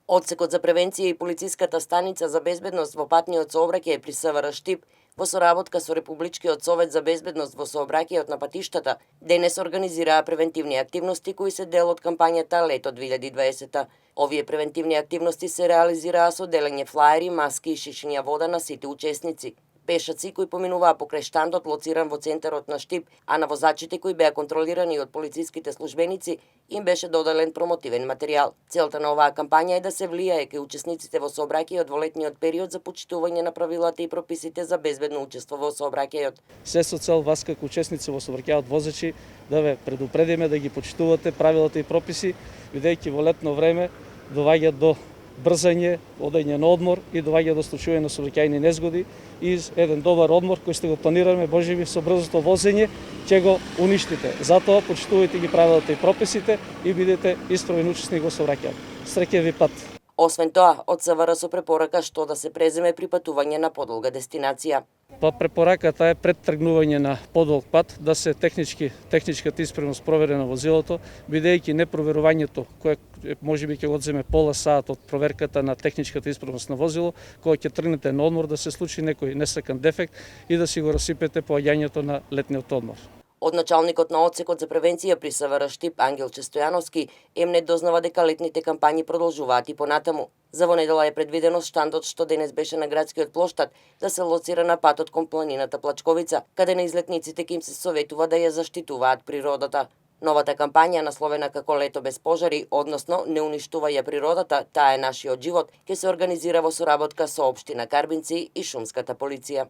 Одсекот за превенција и полициската станица за безбедност во патниот сообраќај при СВР Штип во соработка со Републичкиот совет за безбедност во сообраќајот на патиштата денес организираа превентивни активности кои се дел од кампањата Лето 2020. Овие превентивни активности се реализираа со делење флаери, маски и шишиња вода на сите учесници. Пешаци кои поминуваа покрај штандот лоциран во центарот на Штип, а на возачите кои беа контролирани од полициските службеници им беше доделен промотивен материјал. Целта на оваа кампања е да се влијае кај учесниците во сообраќајот во летниот период за почитување на правилата и прописите за безбедно учество во сообраќајот. Се со цел вас како учесници во сообраќајот возачи да ве предупредиме да ги почитувате правилата и прописи, бидејќи во летно време доваѓа до брзање, одење на одмор и доваѓа до случување на сообраќајни незгоди и еден добар одмор кој сте го планираме можеби со брзото возење ќе го уништите. Затоа почитувајте ги правилата и прописите и бидете исправен учесник во сообраќајот. Среќен ви пат. Освен тоа, од СВР со препорака што да се преземе при патување на подолга дестинација. Препораката е пред тргнување на подолг пат да се техничката исправност провери на возилото, бидејќи непроверувањето кое можеби ќе го одземе пола саат од проверката на техничката исправност на возило, кога ќе тргнете на одмор да се случи некој несакан дефект и да си го расипете поаѓањето на летниот одмор. Од началникот на одсекот за превенција при СВР Штип Ангелче Стојановски, Емнет дознава дека летните кампањи продолжуваат и понатаму. За во недела е предвидено штандот што денес беше на градскиот плоштад да се лоцира на патот кон планината Плачковица, каде на излетниците ќе им се советува да ја заштитуваат природата. Новата кампања, насловена како Лето без пожари, односно Не уништувај ја природата, таа е нашиот живот, ќе се организира во соработка со општина Карбинци и шумската полиција.